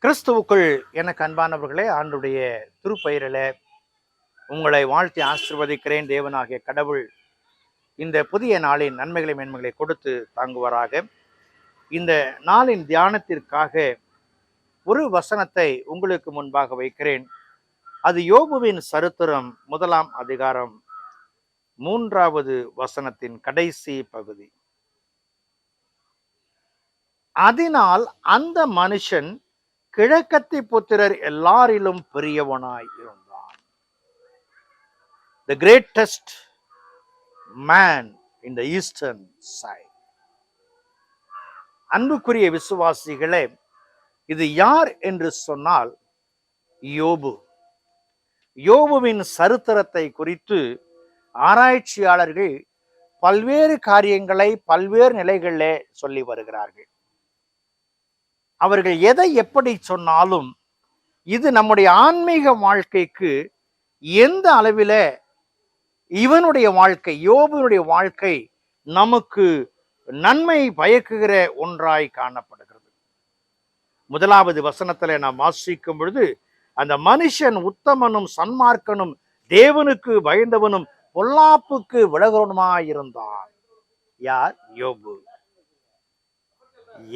கிறிஸ்துவுக்குள் எனக்கு அன்பானவர்களே, ஆண்டுடைய திருப்பெயரில உங்களை வாழ்த்தி ஆசீர்வதிக்கிறேன். தேவனாகிய கடவுள் இந்த புதிய நாளின் நன்மைகளை மேன்மைகளை கொடுத்து தாங்குவாராக. இந்த நாளின் தியானத்திற்காக ஒரு வசனத்தை உங்களுக்கு முன்பாக வைக்கிறேன். அது யோபுவின் சரித்திரம் 1ஆம் அதிகாரம் 3வது வசனத்தின் கடைசி பகுதி. அதனால் அந்த மனுஷன் கிழக்கத்தி புத்திரர் எல்லாரிலும் பெரியவனாய் இருந்தான். The greatest man in the eastern side. அன்புக்குரிய விசுவாசிகளே, இது யார் என்று சொன்னால் யோபு. யோபுவின் சரித்திரத்தை குறித்து ஆராய்ச்சியாளர்கள் பல்வேறு காரியங்களை பல்வேறு நிலைகளிலே சொல்லி வருகிறார்கள். அவர்கள் எதை எப்படி சொன்னாலும் இது நம்முடைய ஆன்மீக வாழ்க்கைக்கு எந்த அளவில இவனுடைய வாழ்க்கை, யோபுனுடைய வாழ்க்கை நமக்கு நன்மை பயக்குகிற ஒன்றாய் காணப்படுகிறது. 1வது வசனத்துல நாம் வாசிக்கும் பொழுது, அந்த மனுஷன் உத்தமனும் சன்மார்க்கனும் தேவனுக்கு பயந்தவனும் பொல்லாப்புக்கு விலகுவனுமாயிருந்தான். யார்? யோபு.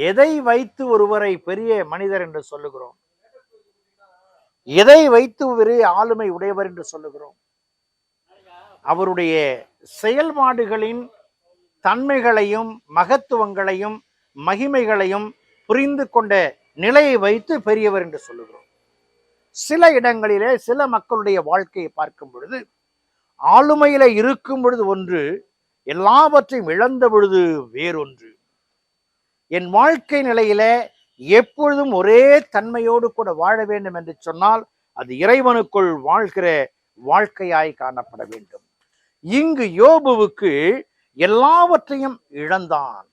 எதை வைத்து ஒருவரை பெரிய மனிதர் என்று சொல்லுகிறோம்? எதை வைத்து பெரிய ஆளுமை உடையவர் என்று சொல்லுகிறோம்? அவருடைய செயல்பாடுகளின் தன்மைகளையும் மகத்துவங்களையும் மகிமைகளையும் புரிந்து கொண்ட நிலையை வைத்து பெரியவர் என்று சொல்லுகிறோம். சில இடங்களிலே சில மக்களுடைய வாழ்க்கையை பார்க்கும் பொழுது, ஆளுமையில இருக்கும் பொழுது ஒன்று, எல்லாவற்றையும் இழந்த பொழுது வேறொன்று. என் வாழ்க்கை நிலையில எப்பொழுதும் ஒரே தன்மையோடு கூட வாழ வேண்டும் என்று சொன்னால் அது இறைவனுக்குள் வாழ்கிற வாழ்க்கையாய் காணப்பட வேண்டும். இங்கு யோபுவுக்கு எல்லாவற்றையும் இழந்தான்.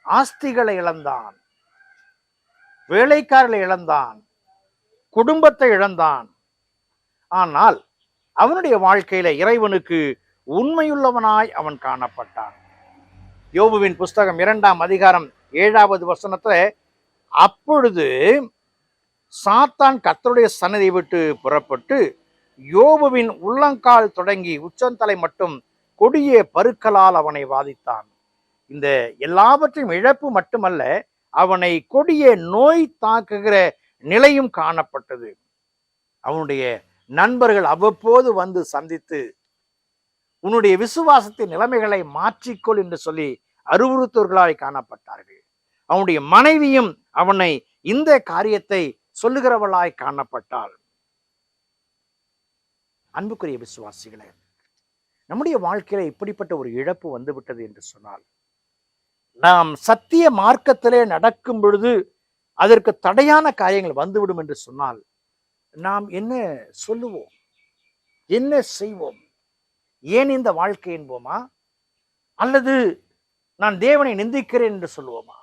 ஆஸ்திகளை இழந்தான், வேலைக்காரர்களை இழந்தான், குடும்பத்தை இழந்தான். ஆனால் அவனுடைய வாழ்க்கையில இறைவனுக்கு உண்மையுள்ளவனாய் அவன் காணப்பட்டான். யோபுவின் புஸ்தகம் 2ஆம் அதிகாரம் 7வது வசனத்துல, அப்பொழுது சாத்தான் கர்த்தருடைய சன்னதியை விட்டு புறப்பட்டு யோபுவின் உள்ளங்கால் தொடங்கி உச்சந்தலை மட்டும் கொடிய பருக்களால் அவனை வாதித்தான். இந்த எல்லாவற்றையும் இழப்பு மட்டுமல்ல, அவனை கொடிய நோய் தாக்குகிற நிலையும் காணப்பட்டது. அவனுடைய நண்பர்கள் அவ்வப்போது வந்து சந்தித்து, உன்னுடைய விசுவாசத்தின் நிலைமைகளை மாற்றிக்கொள் என்று சொல்லி அறிவுறுத்தவர்களாய் காணப்பட்டார்கள். அவனுடைய மனைவியும் அவனை இந்த காரியத்தை சொல்லுகிறவளாய் காணப்பட்டாள். அன்புக்குரிய விசுவாசிகளே, நம்முடைய வாழ்க்கையில இப்படிப்பட்ட ஒரு இழப்பு வந்துவிட்டது என்று சொன்னால், நாம் சத்திய மார்க்கத்திலே நடக்கும் பொழுது அதற்கு தடையான காரியங்கள் வந்துவிடும் என்று சொன்னால், நாம் என்ன சொல்லுவோம்? என்ன செய்வோம்? ஏன் இந்த வாழ்க்கை என்போமா? அல்லது நான் தேவனை நிந்திக்கிறேன் என்று சொல்லுவோமா?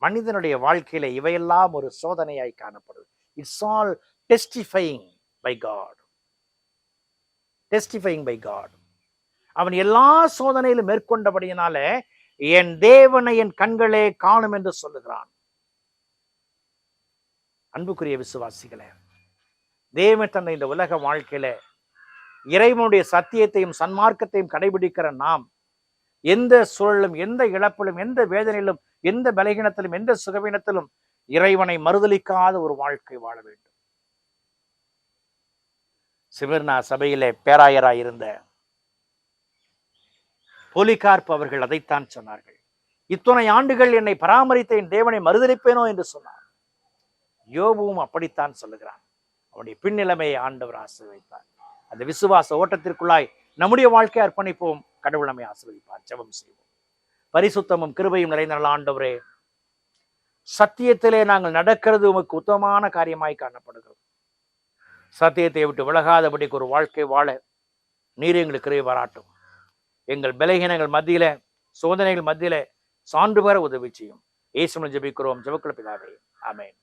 மனிதனுடைய வாழ்க்கையில இவையெல்லாம் ஒரு சோதனையாய் காணப்படுது. It's all testifying by God. Testifying by God. அவன் எல்லா சோதனையிலும் மேற்கொண்டபடியினால என் தேவனை என் கண்களே காணும் என்று சொல்லுகிறான். அன்புக்குரிய விசுவாசிகளே, தேவன் தந்த இந்த உலக வாழ்க்கையில இறைவனுடைய சத்தியத்தையும் சன்மார்க்கத்தையும் கடைபிடிக்கிற நாம் எந்த சூழலும், எந்த இழப்பிலும், எந்த வேதனையிலும், எந்த பலகீனத்திலும், எந்த சுகவீனத்திலும் இறைவனை மறுதலிக்காத ஒரு வாழ்க்கை வாழ வேண்டும். சிமிர்னா சபையிலே பேராயராய் இருந்த போலிகார்ப் அவர்கள் அதைத்தான் சொன்னார்கள். இத்தனை ஆண்டுகள் என்னை பராமரித்த என் தேவனை மறுதலிப்பேனோ என்று சொன்னார். யோபுவும் அப்படித்தான் சொல்லுகிறான். அவனுடைய பின்னிலைமையை ஆண்டவர் ஆசீர்வதித்தார். அந்த விசுவாச ஓட்டத்திற்குள்ளாய் நம்முடைய வாழ்க்கையை அர்ப்பணிப்போம். கடவுள் நம்மை ஆசீர்வதிப்பார். ஜெபம் செய்வோம். பரிசுத்தமும் கிருபையும் நிறைந்த நல்ல ஆண்டவரே, சத்தியத்திலே நாங்கள் நடக்கிறது உமக்கு உத்தமமான காரியமாய் காணப்படுகிறது. சத்தியத்தை விட்டு விலகாதபடிக்கு ஒரு வாழ்க்கை வாழ நீர் எங்களுக்கு கிருபை பாராட்டும். எங்கள் பலகீனங்கள் மத்தியில, சோதனைகள் மத்தியில சான்று பெற உதவி செய்யும். இயேசுவின் ஜெபிக்கிறோம், ஜெபக்குள்ள பிதாவே. ஆமென்.